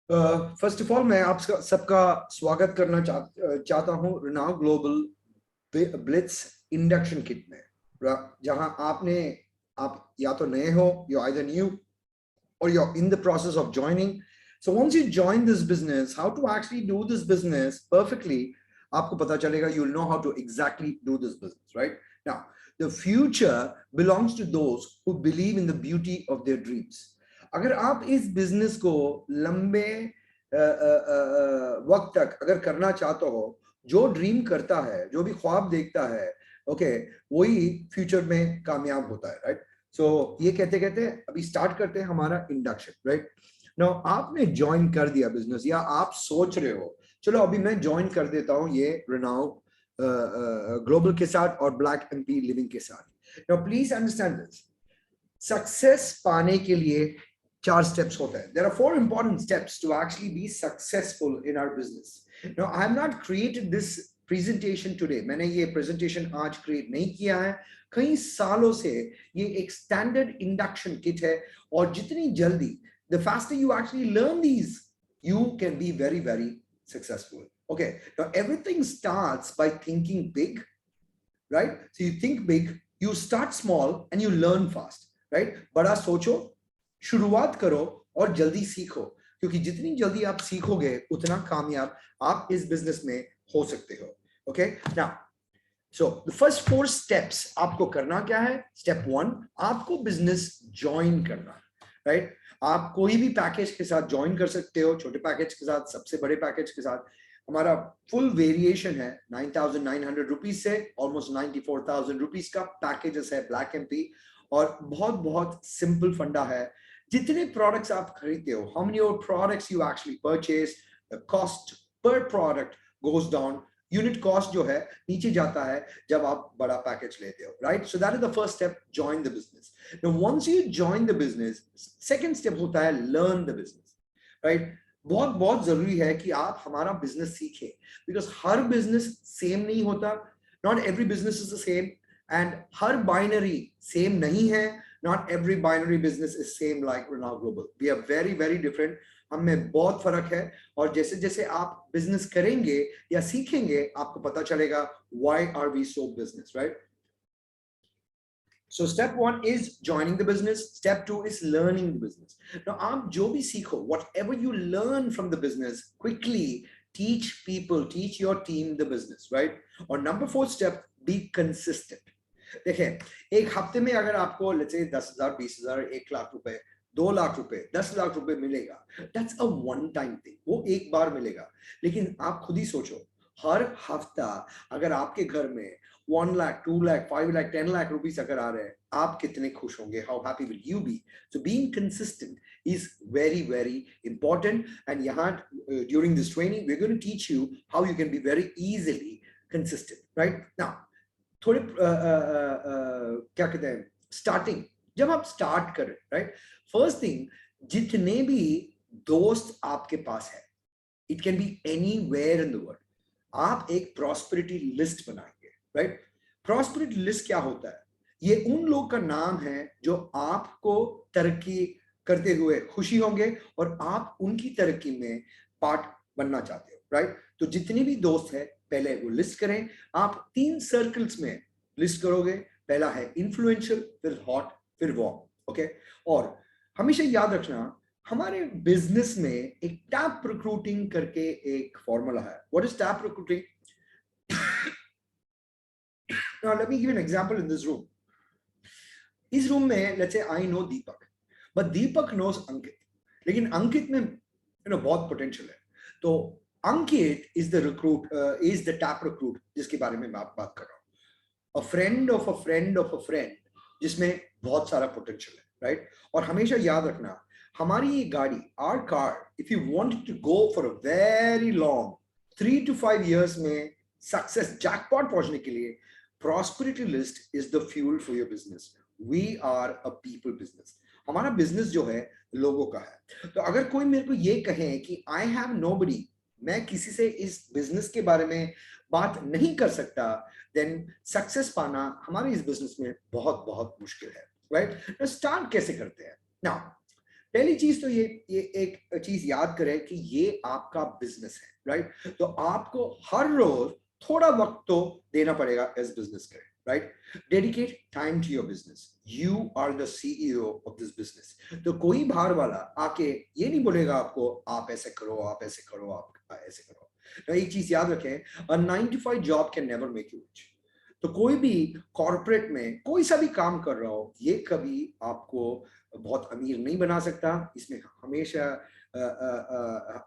First of all मैं आप सबका स्वागत करना चाहता हूं रेनाउ ग्लोबल ब्लिट्स इंडक्शन किट में, जहां आप या तो नए हो, you either new or you're in the process of joining. So once you join this business, how to actually do this business perfectly, aapko pata chalega, you'll know how to exactly do this business, right? Now, the future belongs to those who believe in the beauty of their dreams. अगर आप इस business को लंबे वक्त तक अगर करना चाहते हो, जो ड्रीम करता है, जो भी ख्वाब देखता है, ओके, वही फ्यूचर में कामयाब होता है, राइट? सो ये कहते कहते अभी स्टार्ट करते हैं हमारा इंडक्शन, राइट? नाउ आपने ज्वाइन कर दिया बिजनेस, या आप सोच रहे हो चलो अभी मैं ज्वाइन कर देता हूं ये रेनाउ ग्लोबल के साथ और ब्लैक एमपी लिविंग के साथ। Now please understand this, success पाने के लिए 4 स्टेप्स होते हैं। There are 4 important steps to actually be successful in our business. Now I have not created this presentation today, मैंने ये प्रेजेंटेशन आज क्रिएट नहीं किया है, कई सालों से ये एक स्टैंडर्ड इंडक्शन किट है, और जितनी जल्दी, the faster you actually learn these, you can be very, very successful. Okay, now everything starts by thinking big, right? So you think big, you start small and you learn fast, right? बड़ा सोचो, शुरुआत करो और जल्दी सीखो, क्योंकि जितनी जल्दी आप सीखोगे उतना कामयाब आप इस बिजनेस में हो सकते हो। Okay, now so the first 4 steps आपको करना क्या है? Step 1, आपको बिजनेस ज्वाइन करना है, राइट? आप कोई भी पैकेज के साथ ज्वाइन कर सकते हो, छोटे पैकेज के साथ, सबसे बड़े पैकेज के साथ। हमारा फुल वेरिएशन है 9,900 रुपीज से ऑलमोस्ट 94,000 रुपीज का पैकेजेस है ब्लैक एमपी, और बहुत बहुत सिंपल फंडा है। जितने प्रोडक्ट्स आप खरीदते हो, how many products you actually purchase, the cost per product goes down, unit cost जो है नीचे जाता है जब आप बड़ा पैकेज लेते हो, right? So that is the first step, join the business. Now once you join the business, second step होता है लर्न द बिजनेस, राइट? बहुत बहुत जरूरी है कि आप हमारा बिजनेस सीखें, बिकॉज हर बिजनेस सेम नहीं होता, not every business is the same, and हर बाइनरी सेम नहीं है, not every binary business is same like Renault global. We are very very different, हम में बहुत फर्क है, और जैसे जैसे आप बिजनेस करेंगे या सीखेंगे आपको पता चलेगा why are we so business, right? So step 1 is joining the business, step 2 is learning the business. Now आप जो भी सीखो, whatever you learn from the business, quickly teach people, teach your team the business, right? और number 4 step, be consistent. देखें, एक हफ्ते में अगर आपको लेट्स से 10,000, 20,000, 1 लाख रुपए, 2 लाख रुपए, 10 लाख रुपए मिलेगा, that's a one time thing, वो एक बार मिलेगा। लेकिन आप खुद ही सोचो, हर हफ्ता अगर आपके घर में 1 लाख, 2 लाख, 5 लाख, 10 लाख रुपीस अगर आ रहे हैं, आप कितने खुश होंगे? How happy will you be? So being consistent is very very important, and यहाँ during this training we are going to teach you how you can be very easily consistent, right? Now थोड़े क्या कहते हैं, starting, जब आप start करें, right, first thing, जितने भी दोस्त आपके पास है, it can be anywhere in the world, आप एक प्रॉस्पेरिटी लिस्ट बनाएंगे, राइट? प्रॉस्पेरिटी लिस्ट क्या होता है? ये उन लोग का नाम है जो आपको तरक्की करते हुए खुशी होंगे और आप उनकी तरक्की में पार्ट बनना चाहते हो, राइट? तो जितने भी दोस्त हैं पहले वो लिस्ट करें। आप 3 सर्कल्स में लिस्ट करोगे, पहला है इन्फ्लुएंशियल, फिर हॉट, फिर वॉर्म, ओके? और हमेशा याद रखना, हमारे बिजनेस में एक टैप रिक्रूटिंग करके एक फॉर्मूला है। What is tap recruiting? Now let me give you an example in this room. इस रूम में let's say I know Deepak, but Deepak knows अंकित, लेकिन अंकित में बहुत पोटेंशियल है, तो अंकित is the tap recruit जिसके बारे में मैं बात कर रहा हूँ। A friend of a friend of a friend, जिसमें बहुत सारा पोटेंशियल है, राइट? और हमेशा याद रखना, हमारी ये गाड़ी, our car, if you want to go for a very long 3 to 5 years में सक्सेस जैकपॉट पहुंचने के लिए, prosperity list is the fuel for your business. We are a people business, हमारा बिजनेस जो है लोगों का है। तो अगर कोई मेरे को ये कहे कि आई हैव नोबडी, मैं किसी से इस बिजनेस के बारे में बात नहीं कर सकता, देन सक्सेस पाना हमारे इस बिजनेस में बहुत बहुत मुश्किल है, राइट? स्टार्ट कैसे करते हैं? नाउ पहली चीज तो ये एक चीज याद करें कि ये आपका बिजनेस है, राइट? तो आपको हर रोज थोड़ा वक्त तो देना पड़ेगा इस बिजनेस के, right? Dedicate time to your business, you are the CEO of this business. तो कोई बाहर वाला आके ये नहीं बोलेगा आपको आप ऐसे करो, आप ऐसे करो, आप ऐसे करो। तो एक चीज याद रखें, अ 9 to 5 job can never make you rich. तो कोई भी कॉर्पोरेट में कोई सा भी काम कर रहा हो, ये कभी आपको बहुत अमीर नहीं बना सकता। इसमें हमेशा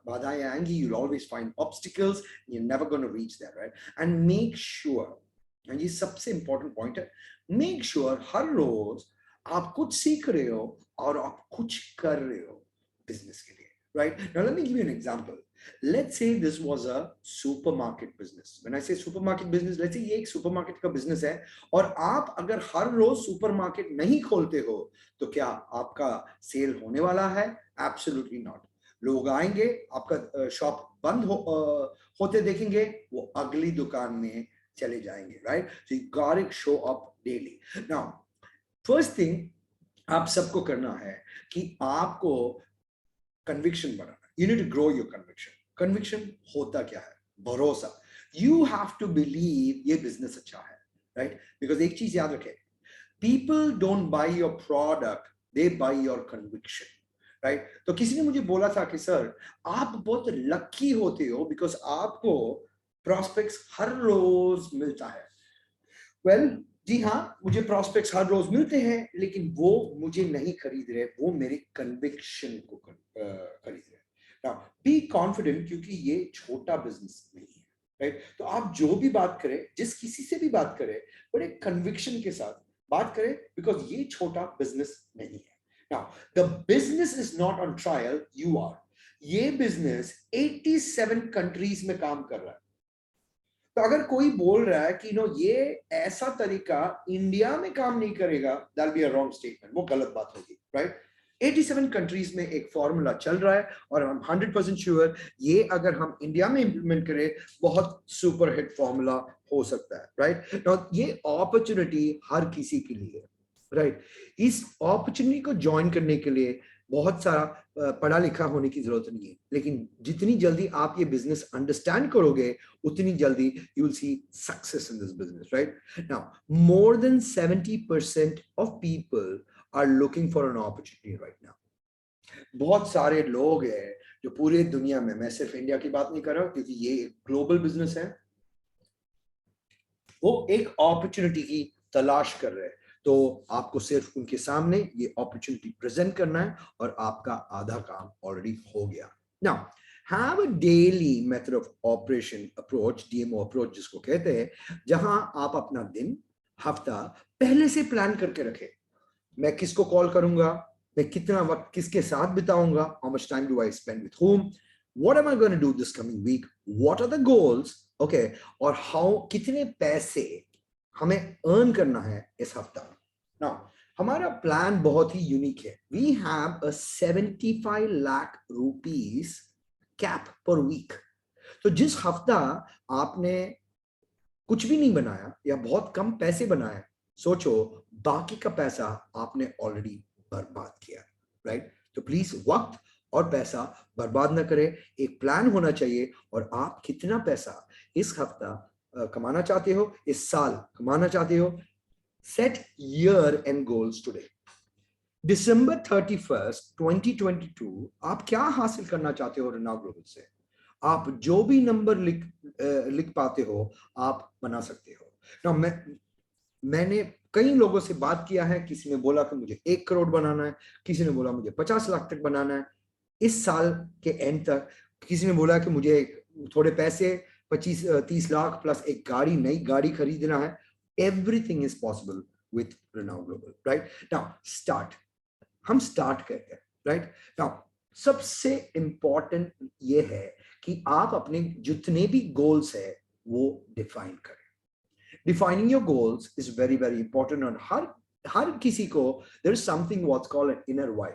बाधाएं आएंगी, you'll always find obstacles, you're never going to reach there, right? And make sure, ये सबसे इंपॉर्टेंट पॉइंट है, मेक श्योर हर रोज आप कुछ सीख रहे हो और आप कुछ कर रहे हो बिजनेस के लिए, right? Now let me give you an example. Let's say this was a supermarket business. When I say supermarket business, let's say ये एक सुपरमार्केट का बिजनेस है और आप अगर हर रोज सुपरमार्केट नहीं खोलते हो तो क्या आपका सेल होने वाला है? Absolutely not. लोग आएंगे, आपका शॉप बंद होते देखेंगे, वो अगली दुकान में चले जाएंगे, right? So you got to show up daily. Now first thing आप सबको करना है कि आपको कन्विक्शन बढ़ाना, you need to grow your conviction. Conviction होता क्या है? भरोसा। यू हैव टू बिलीव ये बिजनेस अच्छा है, राइट? बिकॉज एक चीज याद रखें, people don't buy your product, they buy your conviction, right? तो किसी ने मुझे बोला था कि सर आप बहुत लकी होते हो बिकॉज आपको प्रॉस्पेक्ट्स हर रोज मिलता है। वेल, जी हाँ, मुझे प्रॉस्पेक्ट्स हर रोज मिलते हैं, लेकिन वो मुझे नहीं खरीद रहे, वो मेरे कन्विक्शन को खरीद रहे। नाउ बी कॉन्फिडेंट, क्योंकि ये छोटा बिजनेस नहीं है, राइट? तो आप जो भी बात करें, जिस किसी से भी बात करें, बड़े कन्विक्शन के साथ बात करें, बिकॉज ये छोटा बिजनेस नहीं है। Now, the business is not on trial, you are. ये बिजनेस 87 कंट्रीज में काम कर रहा है। तो अगर कोई बोल रहा है कि नो ये ऐसा तरीका इंडिया में काम नहीं करेगा, that'll be a wrong statement, वो गलत बात होगी, राइट? 87 कंट्रीज में एक फॉर्मूला चल रहा है और हम 100% श्योर ये अगर हम इंडिया में इंप्लीमेंट करें बहुत सुपर हिट फॉर्मूला हो सकता है, राइट? नाउ ये अपॉर्चुनिटी हर किसी के लिए, राइट? इस अपॉर्चुनिटी को ज्वाइन करने के लिए बहुत सारा पढ़ा लिखा होने की जरूरत नहीं है, लेकिन जितनी जल्दी आप ये बिजनेस अंडरस्टैंड करोगे उतनी जल्दी you will see success in this business, right? Now more than 70% of people are looking for an opportunity right now. बहुत सारे लोग हैं जो पूरे दुनिया में, मैं सिर्फ इंडिया की बात नहीं कर रहा हूं क्योंकि ये एक ग्लोबल बिजनेस है, वो एक अपॉर्चुनिटी की तलाश कर रहे हैं। तो आपको सिर्फ उनके सामने ये अपॉर्चुनिटी प्रेजेंट करना है और आपका आधा काम ऑलरेडी हो गया। Now have a daily method of operation approach, DMO approach जिसको कहते हैं, जहां आप अपना दिन, हफ्ता पहले से प्लान करके रखें। मैं किसको कॉल करूंगा, मैं कितना वक्त किसके साथ बिताऊंगा, how much time do I spend with whom, what am I going to do this coming week, what are the goals, okay, और हाउ कितने पैसे हमें अर्न करना है इस हफ्ता। नाउ हमारा प्लान बहुत ही यूनिक है, we have a 75 lakh rupees cap per week. तो जिस हफ्ता आपने कुछ भी नहीं बनाया या बहुत कम पैसे बनाए, सोचो बाकी का पैसा आपने ऑलरेडी बर्बाद किया, राइट? तो प्लीज वक्त और पैसा बर्बाद ना करें, एक प्लान होना चाहिए और आप कितना पैसा इस हफ्ता कमाना चाहते हो, इस साल कमाना चाहते हो। Set ear and goals today. December 31st 2022 आप क्या हासिल करना चाहते हो रेनाउ ग्लोबल से? आप जो भी नंबर लिख पाते हो आप बना सकते हो ना। मैंने कई लोगों से बात किया है, किसी ने बोला कि मुझे 1 करोड़ बनाना है, किसी ने बोला मुझे 50 लाख तक बनाना है इस साल के एंड तक, किसी ने बोला कि मुझे थोड़े पैसे 25-30 लाख प्लस एक गाड़ी, नई गाड़ी खरीदना है। Everything is possible with Renault global, right? Now start, हम स्टार्ट करते हैं, राइट? नाउ सबसे इंपॉर्टेंट ये है कि आप अपने जितने भी गोल्स है वो डिफाइन करें। Defining your goals is very very important. और हर किसी को there is something what's called an inner why.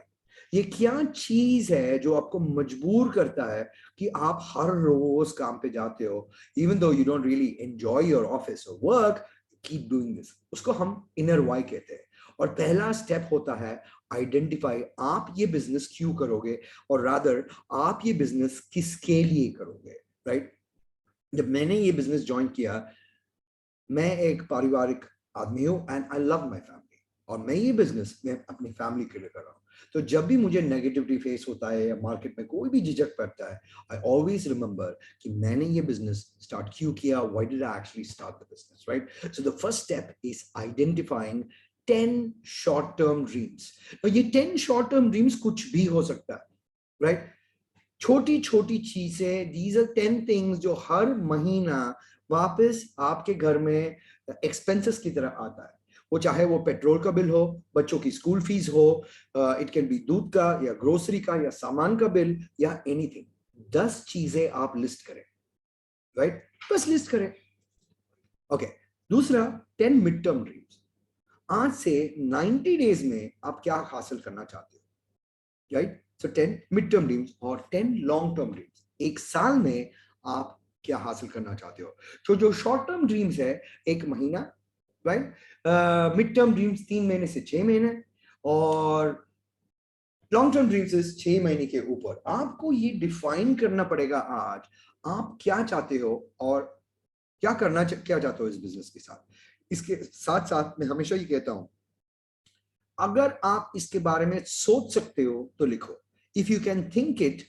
ये क्या चीज है जो आपको मजबूर करता है कि आप हर रोज काम पे जाते हो, even though you don't really enjoy your office और वर्क, कीप डूइंग दिस, उसको हम इनर वाई कहते हैं। और पहला स्टेप होता है आइडेंटिफाई आप ये बिजनेस क्यों करोगे और रादर आप ये बिजनेस किसके लिए करोगे, राइट? जब मैंने ये बिजनेस ज्वाइन किया, मैं एक पारिवारिक आदमी हूँ and I love my family, और मैं ये बिजनेस मैं अपनी फैमिली के लिए कर रहा हूँ। तो जब भी मुझे नेगेटिविटी फेस होता है या मार्केट में कोई भी झिझक पड़ता है, आई ऑलवेज रिमेंबर कि मैंने ये बिजनेस स्टार्ट क्यों किया, why did I actually start the business, right? So the first step is identifying 10 short term dreams. ये 10 शॉर्ट टर्म ड्रीम्स कुछ भी हो सकता है, राइट? छोटी छोटी चीजें, दीज आर 10 थिंग्स जो हर महीना वापस आपके घर में एक्सपेंसेस की तरह आता है। वो चाहे वो पेट्रोल का बिल हो, बच्चों की स्कूल फीस हो, इट कैन बी दूध का या ग्रोसरी का या सामान का बिल या एनीथिंग। 10 चीजें आप लिस्ट करें, राइट? बस लिस्ट करें। ओके, दूसरा 10 मिड टर्म ड्रीम्स। आज से 90 डेज में आप क्या हासिल करना चाहते हो, राइट? सो 10 मिड टर्म ड्रीम्स और 10 लॉन्ग टर्म ड्रीम्स। एक साल में आप क्या हासिल करना चाहते हो। तो जो शॉर्ट टर्म ड्रीम्स है, एक महीना, राइट? मिड टर्म ड्रीम्स 3 महीने से 6 महीने, और लॉन्ग टर्म ड्रीम्स इज 6 महीने के ऊपर। आपको ये डिफाइन करना पड़ेगा आज आप क्या चाहते हो और क्या चाहते हो इस बिजनेस के साथ। इसके साथ साथ मैं हमेशा ये कहता हूं, अगर आप इसके बारे में सोच सकते हो तो लिखो। If you can think it,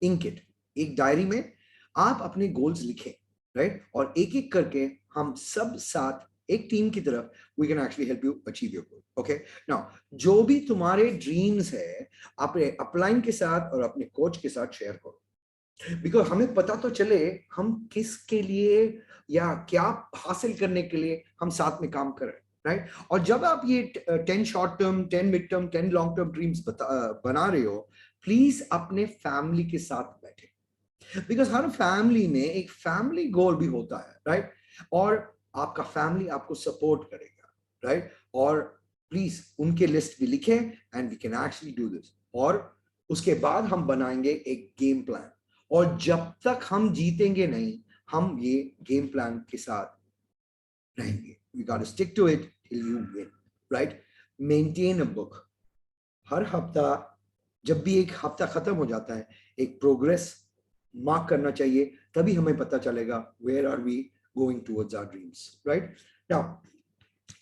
ink it. एक डायरी में आप अपने गोल्स लिखें, राइट? और एक एक करके हम सब साथ एक टीम की तरफ we can actually help you achieve your goal. Okay, now जो भी तुम्हारे ड्रीम्स है अपने अपलाइन के साथ और अपने कोच के साथ शेयर करो, बिकॉज हमें पता तो चले हम किसके लिए या क्या हासिल करने के लिए हम साथ में काम कर रहे हैं, राइट? और जब आप ये 10 short term, 10 mid term, 10 long term dreams बना रहे हो, प्लीज अपने फैमिली के साथ बैठे, बिकॉज हर फैमिली में एक फैमिली गोल भी होता है, राइट? और आपका फैमिली आपको सपोर्ट करेगा, राइट? और प्लीज उनके लिस्ट भी लिखें and we can actually do this. और उसके बाद हम बनाएंगे एक गेम प्लान, और जब तक हम जीतेंगे नहीं, हम ये गेम प्लान के साथ रहेंगे। We got to stick to it till you win, right? Maintain a book. हर हफ्ता, जब भी एक हफ्ता खत्म हो जाता है, एक प्रोग्रेस मार्क करना चाहिए, तभी हमें पता चलेगा where are we going towards our dreams, right? Now,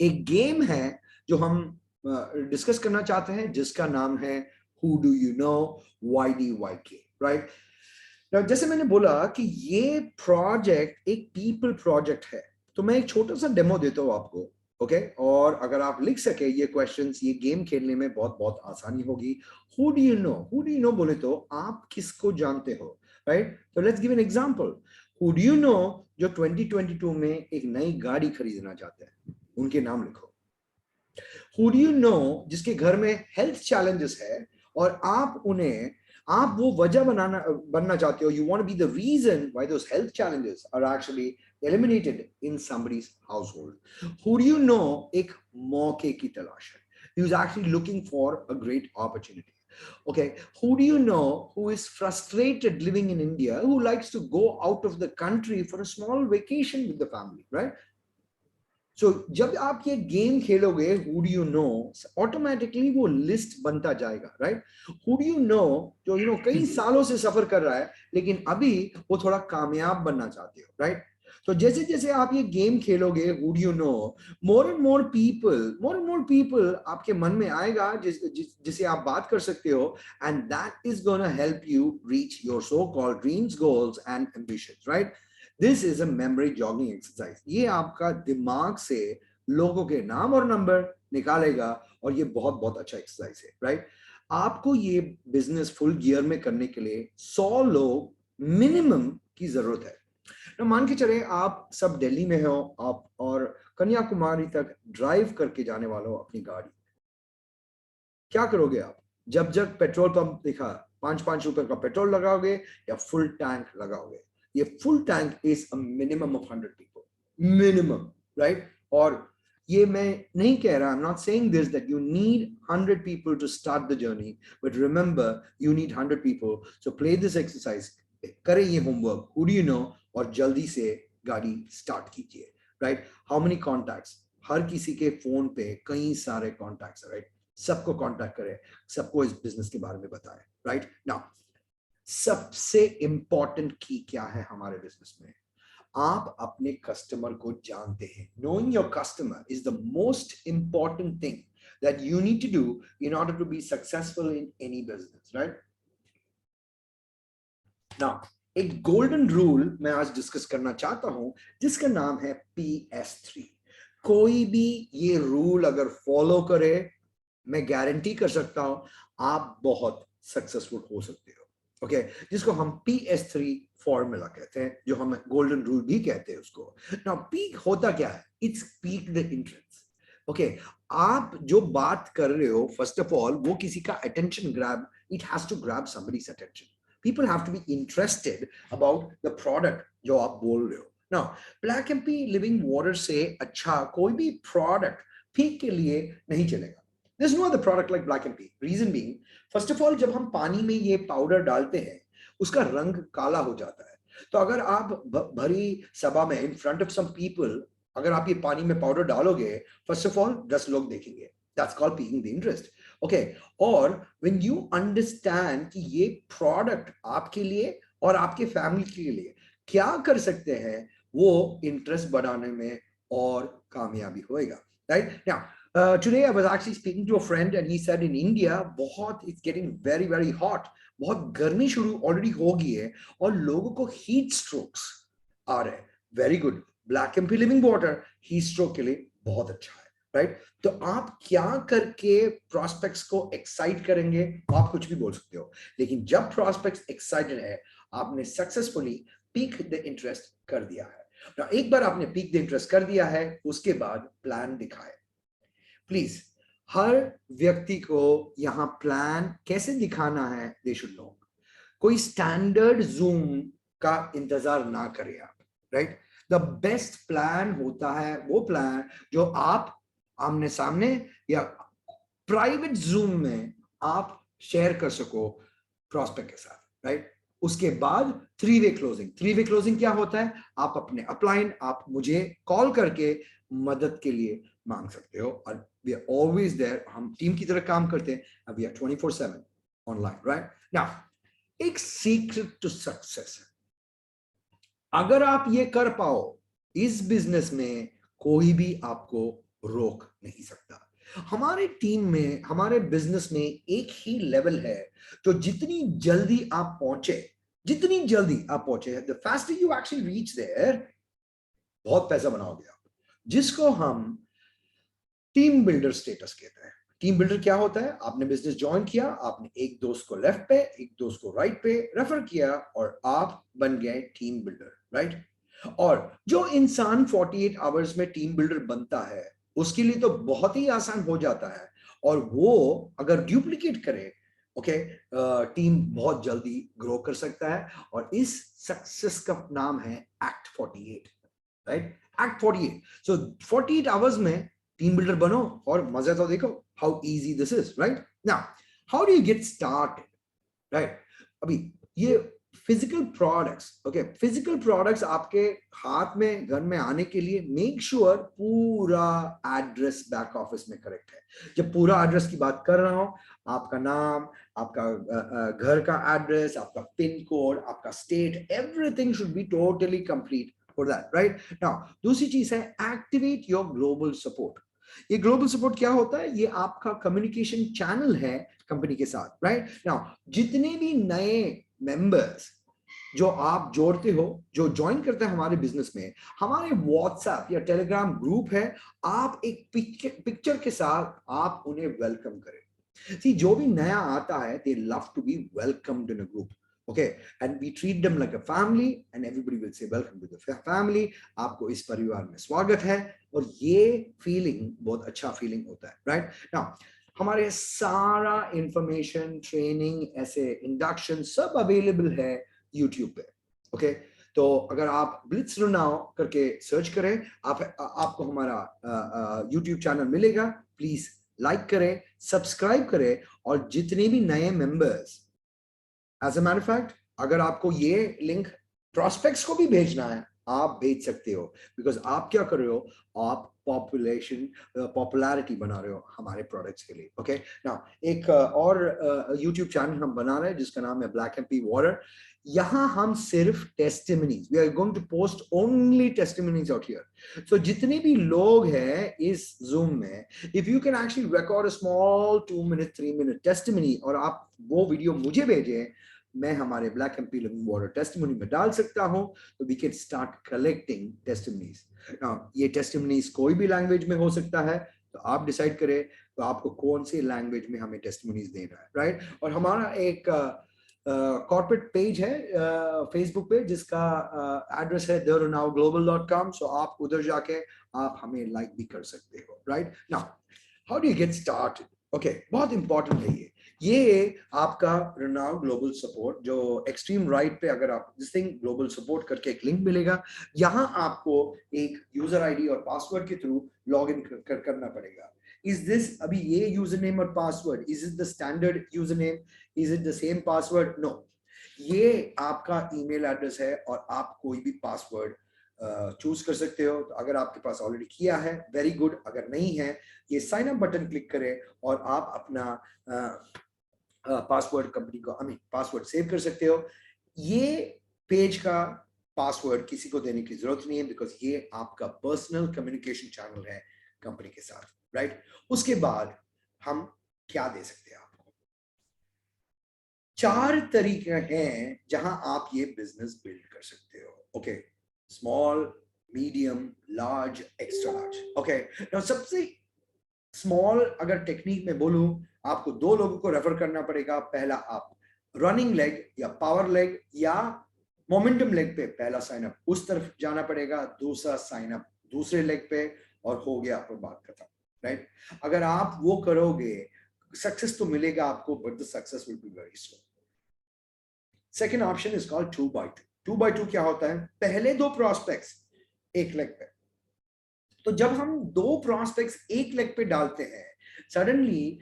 एक गेम है जो हम डिस्कस करना चाहते हैं, जिसका नाम है Who Do You Know, YDYK, right? Now, जैसे मैंने बोला कि ये प्रोजेक्ट एक पीपल प्रोजेक्ट है, तो मैं एक छोटा सा डेमो देता हूँ आपको, ओके? और अगर आप लिख सके ये क्वेश्चंस, ये गेम खेलने में बहुत बहुत आसानी होगी। Who do you no, who do you no बोले तो आप किसको जानते हो, राइट? तो let's give an example. Who do you no जो 2022 में एक नई गाड़ी खरीदना चाहते हैं, उनके नाम लिखो। हु डू यू नो जिसके घर में हेल्थ चैलेंजेस है और आप वो वजह बनना चाहते हो, you want to be the reason why those health challenges are actually eliminated in somebody's household. Who do you know एक मौके की तलाश है, he was actually looking for a great opportunity. Okay, who do you know who is frustrated living in India, who likes to go out of the country for a small vacation with the family, right? So जब आप ये game खेलोगे who do you know, automatically वो list बनता जाएगा, right? who do you know जो कई सालों से सफर कर रहा है, लेकिन अभी वो थोड़ा कामयाब बनना चाहते हो, राइट? तो जैसे जैसे आप ये गेम खेलोगे who do you know, more and more people आपके मन में आएगा जिसे आप बात कर सकते हो, and that is gonna help you reach your so-called dreams, goals and ambitions, right? This is a memory jogging exercise. ये आपका दिमाग से लोगों के नाम और नंबर निकालेगा, और ये बहुत बहुत अच्छा एक्सरसाइज है, राइट? आपको ये बिजनेस फुल गियर में करने के लिए 100 लोग मिनिमम की जरूरत है। तो मान के चले आप सब दिल्ली में हो, आप और कन्याकुमारी तक ड्राइव करके जाने वाले हो अपनी गाड़ी। क्या करोगे आप? जब जब पेट्रोल पंप दिखा, 5-5 रुपए का पेट्रोल लगाओगे या फुल टैंक लगाओगे? ये full tank is a minimum of 100 people, minimum, right? और ये मैं नहीं कह रहा, I am not saying this that you need 100 people to start the journey, but remember you need 100 people. So play this exercise, करें ये homework, who do you know, और जल्दी से गाड़ी स्टार्ट कीजिए, राइट? How many contacts? हर किसी के फोन पे कई सारे कॉन्टैक्ट्स, राइट? सबको कांटेक्ट करें, सबको इस बिजनेस के बारे में बताएं, राइट नाउ। सबसे इंपॉर्टेंट की क्या है हमारे बिजनेस में, आप अपने कस्टमर को जानते हैं। Knowing your customer is the most important thing that you need to do in order to be successful in any business, right? Now, एक गोल्डन रूल मैं आज डिस्कस करना चाहता हूं जिसका नाम है PS3। कोई भी ये रूल अगर फॉलो करे, मैं गारंटी कर सकता हूं आप बहुत सक्सेसफुल हो सकते हो, ओके जिसको हम PS3 फॉर्मूला कहते हैं, जो हम गोल्डन रूल भी कहते हैं उसको। नाउ पीक होता क्या है, its peak the interest, okay आप जो बात कर रहे हो फर्स्ट ऑफ ऑल वो किसी का attention grab, it has to grab somebody's attention, people have to be interested about the product जो आप बोल रहे हो। Now black MP living water से अच्छा कोई भी प्रोडक्ट पीक के लिए नहीं चलेगा। There's no other product like Black MP. Reason being, first of all, जब हम पानी में ये पाउडर डालते हैं उसका रंग काला हो जाता है। तो अगर आप भरी सभा में in front of some people अगर आप ये पानी में पाउडर डालोगे, first of all 10 लोग देखेंगे, that's called piquing the interest, okay? और when you understand कि ये प्रोडक्ट आपके लिए और आपके फैमिली के लिए क्या कर सकते हैं, वो इंटरेस्ट बढ़ाने में और कामयाबी होएगा, right? Now today I was actually speaking to a friend and he said in India बहुत it's getting very very hot, बहुत गर्मी शुरू already हो गई है और लोगों को heat strokes आ रहे हैं। Very good, Black MP living water heat stroke के लिए बहुत अच्छा है, right? तो आप क्या करके prospects को excite करेंगे, आप कुछ भी बोल सकते हो, लेकिन जब prospects excited है आपने successfully peak the interest कर दिया है। Now, एक बार आपने peak the interest कर दिया है उसके बाद plan दिखाए। प्लीज हर व्यक्ति को यहां प्लान कैसे दिखाना है दे शुड नो। कोई स्टैंडर्ड जूम का इंतजार ना करें आप, राइट? द बेस्ट प्लान होता है वो प्लान जो आप आमने सामने या प्राइवेट जूम में आप शेयर कर सको प्रॉस्पेक्ट के साथ, राइट? उसके बाद 3-वे क्लोजिंग। 3-वे क्लोजिंग क्या होता है, आप अपने अपलाइन आप मुझे कॉल करके मदद के लिए मांग सकते हो और we are always there, हम टीम की तरह काम करते हैं, we are 24/7 online, right? Now, एक सीक्रेट टू सक्सेस है, अगर आप ये कर पाओ इस बिजनेस में कोई भी आपको रोक नहीं सकता। हमारे टीम में हमारे बिजनेस में एक ही लेवल है जो जितनी जल्दी आप पहुंचे the faster you actually reach there बहुत पैसा बनाओगे आप, जिसको हम टीम बिल्डर स्टेटस कहते हैं। टीम बिल्डर क्या होता है, आपने बिजनेस ज्वाइन किया, आपने एक दोस्त को लेफ्ट पे एक दोस्त को राइट पे रेफर किया और आप बन गए टीम बिल्डर, राइट? और जो इंसान 48 आवर्स में टीम बिल्डर बनता है उसके लिए तो बहुत ही आसान हो जाता है और वो अगर डुप्लीकेट करे, ओके टीम बहुत जल्दी ग्रो कर सकता है और इस सक्सेस का नाम है एक्ट 48, राइट? एक्ट 48। सो 48 आवर्स में टीम बिल्डर बनो और मजा तो देखो how easy this is, right? Now how do you get started, right? अभी ये physical products, okay physical products आपके हाथ में घर में आने के लिए मेक श्योर पूरा एड्रेस बैक ऑफिस में करेक्ट है। जब पूरा एड्रेस की बात कर रहा हूं, आपका नाम, आपका घर का एड्रेस, आपका पिन कोड, आपका state, everything should be totally complete for that, right? Now दूसरी चीज है एक्टिवेट योर ग्लोबल सपोर्ट। ये ग्लोबल सपोर्ट क्या होता है, ये आपका कम्युनिकेशन चैनल है कंपनी के साथ, राइट? नाउ जितने भी नए मेंबर्स जो आप जोड़ते हो, जो ज्वाइन करते हैं हमारे बिजनेस में, हमारे व्हाट्सएप या टेलीग्राम ग्रुप है, आप एक पिक्चर के साथ आप उन्हें वेलकम करें। सी जो भी नया आता है they love to be welcomed in a group, okay, and we treat them like a family and everybody will say welcome to the family, आपको इस परिवार में स्वागत है, और ये फीलिंग बहुत अच्छा फीलिंग होता है, राइट? नाउ हमारे सारा इंफॉर्मेशन, ट्रेनिंग, ऐसे इंडक्शन सब अवेलेबल है YouTube पे, ओके? तो अगर आप ब्लिट्स नाउ करके सर्च करें, आपको हमारा YouTube चैनल मिलेगा। प्लीज लाइक करें, सब्सक्राइब करें और जितने भी नए members, as a matter fact अगर आपको ये लिंक प्रोस्पेक्ट्स को भी भेजना है आप भेज सकते हो, बिकॉज आप क्या कर रहे हो, आप पॉपुलैरिटी बना रहे हो हमारे प्रोडक्ट्स के लिए। ओके ना, एक और यूट्यूब चैनल हम बना रहे हैं जिसका नाम है ब्लैक एमपी वाटर। यहाँ हम सिर्फ testimonies, we are going to post only testimonies out here. So जितने भी लोग हैं इस जूम में, if you can actually record a small 2 minute 3 minute testimony और आप वो वीडियो मुझे भेजें, मैं हमारे black MP living water testimony में डाल सकता हूं, तो we can start collecting testimonies. ये टेस्टिमनीज कोई भी लैंग्वेज में हो सकता है, तो आप डिसाइड करें तो आपको कौन सी लैंग्वेज में हमें टेस्टिमनीज देना है, राइट। और हमारा एक कॉर्पोरेट पेज है फेसबुक पे जिसका एड्रेस है thereNowGlobal.com। सो आप उधर जाके आप हमें लाइक भी कर सकते हो, right. Now how do you get started? Okay, बहुत इंपॉर्टेंट है ये आपका रनाव ग्लोबल सपोर्ट, जो एक्सट्रीम राइट पे अगर आप दिस थिंग ग्लोबल सपोर्ट करके एक लिंक मिलेगा, यहाँ आपको एक यूजर आईडी और पासवर्ड के थ्रू लॉग इन करना पड़ेगा। Is this अभी ये यूजर नेम और password, is it the standard username, is it the same password? No, ये आपका ईमेल एड्रेस है और आप कोई भी पासवर्ड चूज कर सकते हो। तो अगर आपके पास ऑलरेडी किया है वेरी गुड, अगर नहीं है ये साइन अप बटन क्लिक करें और आप अपना पासवर्ड कंपनी को पासवर्ड सेव कर सकते हो। ये पेज का पासवर्ड किसी को देने की जरूरत नहीं है, बिकॉज ये आपका पर्सनल कम्युनिकेशन चैनल है कंपनी के साथ, राइट। उसके बाद हम क्या दे सकते हैं आपको? 4 तरीके हैं जहां आप ये बिजनेस बिल्ड कर सकते हो। Okay, small, medium, large, extra large. Okay, now सबसे स्मॉल अगर टेक्निक में बोलूं, आपको 2 लोगों को रेफर करना पड़ेगा। पहला आप रनिंग लेग या पावर लेग या मोमेंटम लेग पे पहला साइन अप उस तरफ जाना पड़ेगा, दूसरा साइन अप दूसरे लेग पे, और हो गया आपको बात खत्म, राइट। अगर आप वो करोगे सक्सेस तो मिलेगा आपको, but the success will be very slow. Second option is called 2x2। 2x2 क्या होता है? पहले 2 प्रोस्पेक्ट्स एक लेग पे, तो जब हम 2 प्रोस्पेक्ट्स एक लेग पे डालते हैं, सडनली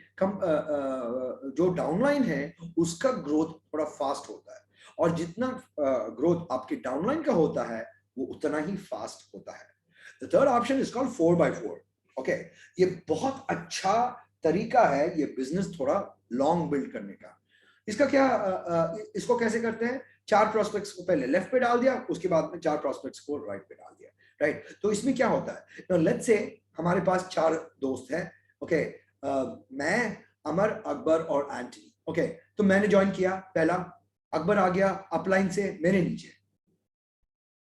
जो डाउनलाइन है उसका ग्रोथ थोड़ा फास्ट होता है, और जितना ग्रोथ आपके डाउनलाइन का होता है वो उतना ही फास्ट होता है। The third option is called 4x4। Okay, ये बहुत अच्छा तरीका है ये बिजनेस थोड़ा लॉन्ग बिल्ड करने का। इसका क्या इसको कैसे करते हैं? 4 प्रोस्पेक्ट्स को पहले लेफ्ट पे डाल दिया, उसके बाद में 4 प्रोस्पेक्ट्स को राइट पे डाल दिया, राइट। तो इसमें क्या होता है? नाउ लेट्स से हमारे पास 4 दोस्त हैं। ओके, मैं, अमर, अकबर और एंटनी। ओके, तो मैंने ज्वाइन किया पहला, अकबर आ गया अपलाइन से मेरे नीचे,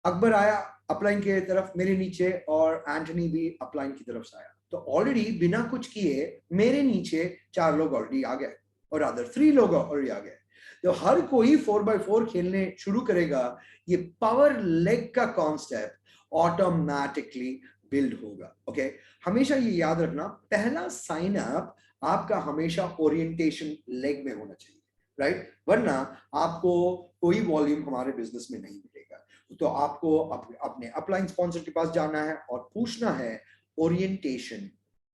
अकबर आया अपलाइन के तरफ मेरे नीचे, और एंटनी भी अपलाइन की तरफ से आया। तो ऑलरेडी बिना कुछ किए मेरे नीचे 4 लोग ऑलरेडी आ गए, और अदर 3 लोग ऑलरेडी आ गए। तो हर कोई 4x4 खेलने शुरू करेगा, ये पावर लेग का कॉन्सेप्ट ऑटोमेटिकली बिल्ड होगा। ओके, हमेशा ये याद रखना, पहला साइन अप आपका हमेशा ओरिएंटेशन लेग में होना चाहिए, राइट, वरना आपको कोई वॉल्यूम हमारे बिजनेस में नहीं मिलेगा। तो आपको अपने अपलाइन स्पॉन्सर के पास जाना है और पूछना है ओरिएंटेशन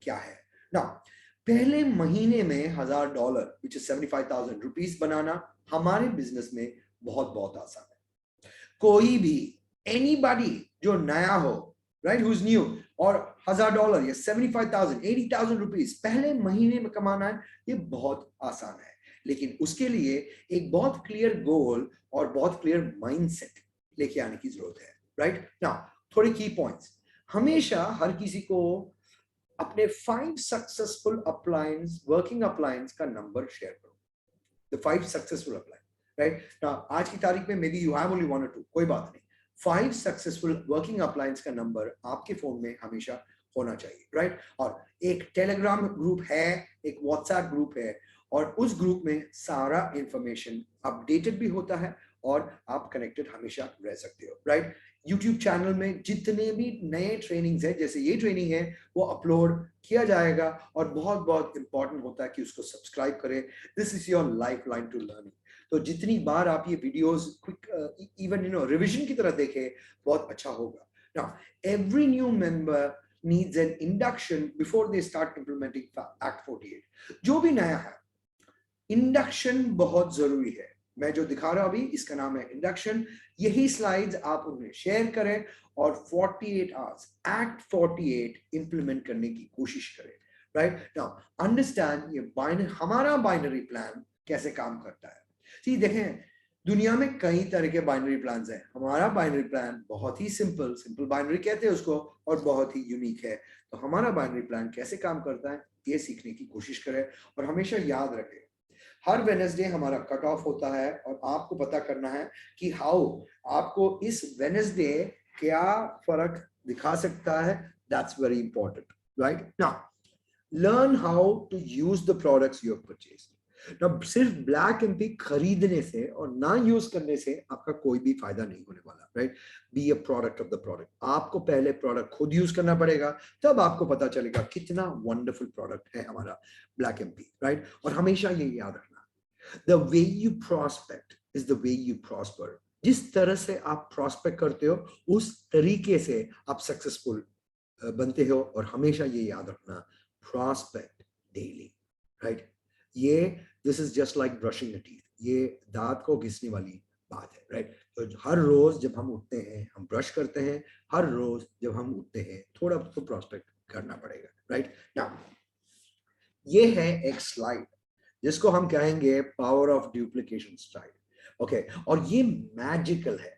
क्या है ना। पहले महीने में $1000 विच इज 75,000 रुपीज बनाना हमारे बिजनेस में बहुत आसान है। कोई भी एनीबॉडी जो नया हो, राइट, हु इज न्यू, और $1000 या 75,000 80,000 रुपीज पहले महीने में कमाना है, ये बहुत आसान है। लेकिन उसके लिए एक बहुत क्लियर गोल और बहुत क्लियर माइंडसेट लेके आने की जरूरत है, राइट। नाउ थोड़े की पॉइंट्स, हमेशा हर किसी को अपने 5 सक्सेसफुल अप्लायंस, वर्किंग अप्लायंस का नंबर शेयर करो। The 5 successful appliance, right. Now आज की तारीख में may be you have only 1 or 2, कोई बात नहीं, 5 सक्सेसफुल वर्किंग अप्लायंस का नंबर आपके फोन में हमेशा होना चाहिए, राइट। और एक टेलीग्राम ग्रुप है, एक व्हाट्सएप ग्रुप है, और उस ग्रुप में सारा इंफॉर्मेशन अपडेटेड भी होता है और आप कनेक्टेड हमेशा रह सकते हो, राइट। यूट्यूब चैनल में जितने भी नए ट्रेनिंग्स हैं, जैसे ये ट्रेनिंग है, वो अपलोड किया जाएगा, और बहुत इंपॉर्टेंट होता है कि उसको सब्सक्राइब करें। This is your life line to learning. तो जितनी बार आप ये वीडियोस क्विक इवन रिविजन की तरह देखें, बहुत अच्छा होगा। Now every new member needs an induction before they start implementing Act 48। जो भी नया है, इंडक्शन बहुत जरूरी है। मैं जो दिखा रहा हूं अभी इसका नाम है इंडक्शन। यही स्लाइड्स आप उन्हें शेयर करें और 48 आवर्स एक्ट 48 इंप्लीमेंट करने की कोशिश करें। राइट नाउ अंडरस्टैंड ये हमारा बाइनरी प्लान कैसे काम करता है। जी देखें, दुनिया में कई तरह के बाइनरी प्लान्स हैं। हमारा बाइनरी प्लान बहुत ही सिंपल बाइनरी कहते हैं उसको, और बहुत ही यूनिक है। तो हमारा बाइनरी प्लान कैसे काम करता है ये सीखने की कोशिश करें और हमेशा याद रखें हर वेडनेसडे हमारा कट ऑफ होता है और आपको पता करना है कि हाउ आपको इस वेडनेसडे क्या फर्क दिखा सकता है। That's very important. Right now learn how to use the products you have purchased. ना सिर्फ ब्लैक एमपी खरीदने से और ना यूज करने से आपका कोई भी फायदा नहीं होने वाला। Right be a product of the product. आपको पहले प्रोडक्ट खुद यूज करना पड़ेगा, तब आपको पता चलेगा कितना वंडरफुल प्रोडक्ट है हमारा ब्लैक एमपी। राइट और हमेशा ये याद रखना, the way you prospect is the way you prosper। जिस तरह से आप prospect करते हो उस तरीके से आप सक्सेसफुल बनते हो। और हमेशा ये याद रखना, prospect daily। राइट ये this is just like brushing the teeth। ये दांत को घिसने वाली बात है। राइट तो हर रोज जब हम उठते हैं हम ब्रश करते हैं, हर रोज जब हम उठते हैं थोड़ा तो prospect करना पड़ेगा। राइट नाउ ये है एक स्लाइड जिसको हम कहेंगे power of duplication slide. Okay और ये मैजिकल है।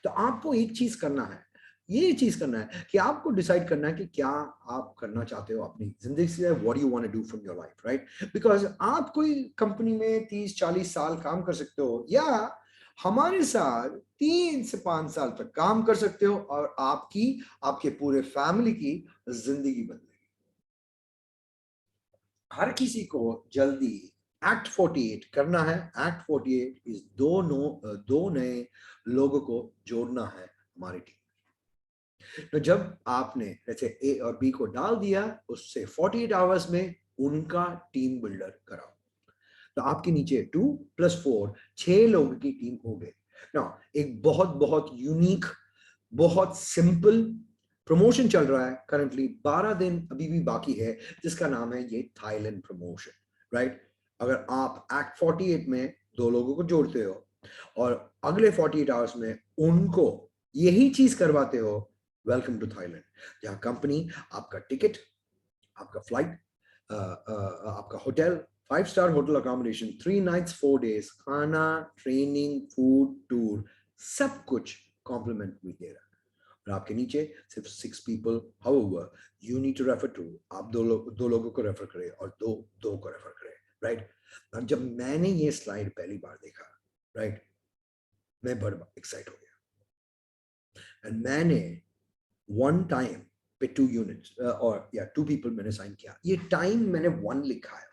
तो आपको एक चीज करना है, ये चीज करना है कि आपको डिसाइड करना है कि क्या आप करना चाहते हो अपनी जिंदगी से। What you want to do from your life. Right because आप कोई कंपनी में 30-40 साल काम कर सकते हो या हमारे साथ 3 से 5 साल तक काम कर सकते हो और आपके पूरे फैमिली की जिंदगी बदलेगी। हर किसी को जल्दी एक्ट 48 करना है। एक्ट 48 इस दो नए लोगों को जोड़ना है हमारी टीम। तो जब आपने जैसे ए और बी को डाल दिया, उससे 48 आवर्स में उनका टीम बिल्डर कराओ। तो आपके नीचे 2 + 4 6 लोगों की टीम हो गई ना। एक बहुत बहुत यूनिक, बहुत सिंपल प्रमोशन चल रहा है करंटली। 12 दिन अभी भी बाकी है जिसका नाम है ये थाईलैंड प्रमोशन। राइट अगर आप एक्ट 48 में 2 लोगों को जोड़ते हो और अगले 48 आवर्स में उनको यही चीज करवाते हो, वेलकम टू थाईलैंड। जहां कंपनी आपका टिकट, आपका फ्लाइट, आपका hotel, five-star hotel accommodation, 3 nights 4 days, खाना, ट्रेनिंग, फूड, टूर, सब कुछ कॉम्प्लीमेंट में दे रहा है। और आपके नीचे सिर्फ 6 people. However you need to refer to, आप दो लोगों को रेफर करें और दो को रेफर करें। राइट जब मैंने ये स्लाइड पहली बार देखा, राइट मैं बड़ा एक्साइट हो गया। एंड मैंने वन टाइम पे 2 यूनिट्स और या 2 पीपल मैंने साइन किया। ये टाइम मैंने 1 लिखा है।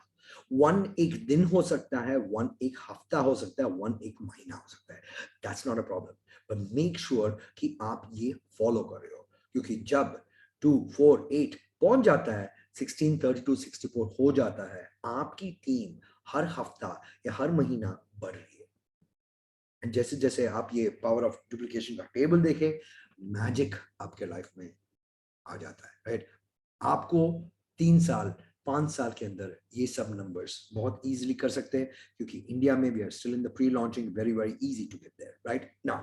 1 एक दिन हो सकता है, 1 एक हफ्ता हो सकता है, 1 एक महीना हो सकता है। That's not a problem, but make sure कि आप ये फॉलो कर रहे हो। क्योंकि जब 2, 4, 8 पहुंच जाता है, 16, 32, 64 हो जाता है, आपकी टीम हर हफ्ता या हर महीना बढ़ रही है। जैसे जैसे आप ये पावर ऑफ डुप्लीकेशन का टेबल देखें, मैजिक आपके लाइफ में आ जाता है। राइट आपको 3 साल 5 साल के अंदर ये सब नंबर्स बहुत इजीली कर सकते हैं, क्योंकि इंडिया में we are still in the pre launching, very very easy to get there. Right now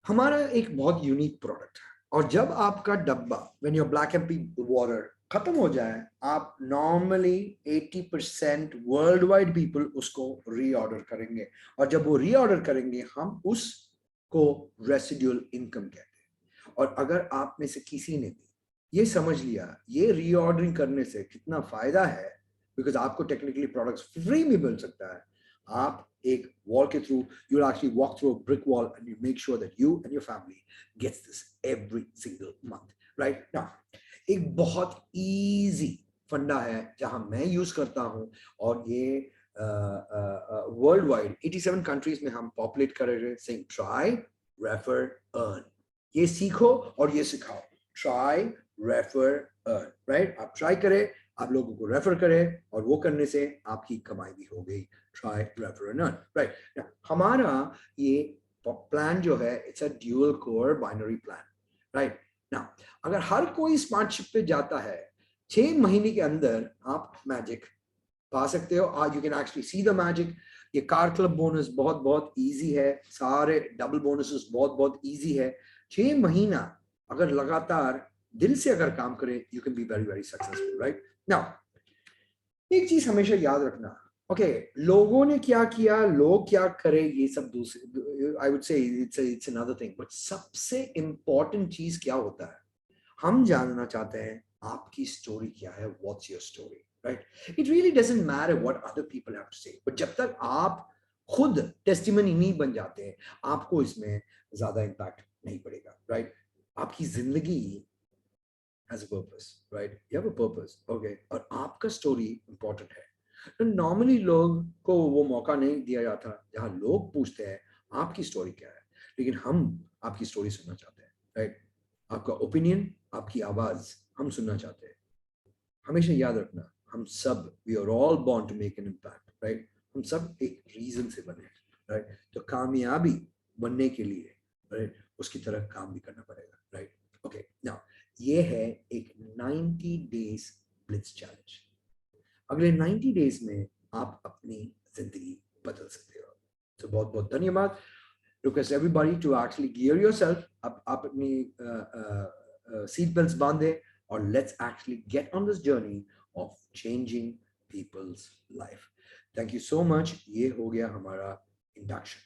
हमारा एक बहुत यूनिक प्रोडक्ट है और जब आपका डब्बा when your black MP water खत्म हो जाए, आप नॉर्मली 80% वर्ल्ड वाइड पीपल उसको रीऑर्डर करेंगे और जब वो रीऑर्डर करेंगे हम उसको रेसिडुअल इनकम कहते हैं। और अगर आप में से किसी ने भी ये समझ लिया ये रीऑर्डरिंग करने से कितना फायदा है, बिकॉज आपको टेक्निकली प्रोडक्ट्स फ्री में मिल सकता है, आप एक वॉल के through you will actually walk through a brick wall and you make sure that you and your family gets this every single month. Right now एक बहुत easy फंडा है जहां मैं यूज करता हूं और ये वर्ल्ड वाइड 87 कंट्रीज में हम पॉपुलेट कर रहे हैं, saying try, refer, earn। ये सीखो और ये सिखाओ, try, refer, earn। राइट आप ट्राई करें, आप लोगों को रेफर करें और वो करने से आपकी कमाई भी हो गई। Try, refer, and earn। Right हमारा ये प्लान जो है it's a dual core binary plan. Right now अगर हर कोई स्मार्टशिप पे जाता है 6 महीने के अंदर आप मैजिक पा सकते हो। आज you can actually see the magic. ये कार क्लब बोनस बहुत बहुत इजी है, सारे डबल बोनसेस बहुत बहुत इजी है। 6 महीना अगर लगातार दिल से अगर काम करे, you can be very very successful, right. Now एक चीज हमेशा याद रखना, ओके लोगों ने क्या किया, लोग क्या करे, ये सब दूसरे, I would say it's another thing, but सबसे इंपॉर्टेंट चीज क्या होता है, हम जानना चाहते हैं आपकी स्टोरी क्या है, what's your story, right. It really doesn't matter what other people have to say, but जब तक आप खुद टेस्टिमनी नहीं बन जाते हैं, आपको इसमें ज्यादा इम्पैक्ट नहीं पड़ेगा, राइट। आपकी जिंदगी has a purpose, right? You have a purpose, okay? और आपका स्टोरी इंपॉर्टेंट है। तो नॉर्मली लोग को वो मौका नहीं दिया जाता जहां लोग पूछते हैं आपकी स्टोरी क्या है, लेकिन हम आपकी स्टोरी सुनना चाहते हैं, राइट। आपका ओपिनियन, आपकी आवाज हम सुनना चाहते हैं। हमेशा याद रखना, हम सब we are all born to make an impact, right. हम सब एक रीजन से बने, राइट। तो कामयाबी बनने के लिए, राइट, उसकी तरह काम भी करना पड़ेगा, राइट। ओके नाउ ये है एक 90 डेज ब्लिट्ज चैलेंज। अगले 90 डेज में आप अपनी जिंदगी बदल सकते हो। तो बहुत बहुत धन्यवाद। Request everybody to actually gear yourself, आप अपनी सीट बेल्ट्स बांधे और let's actually get on this journey of changing people's life. Thank you so much. ये हो गया हमारा इंडक्शन।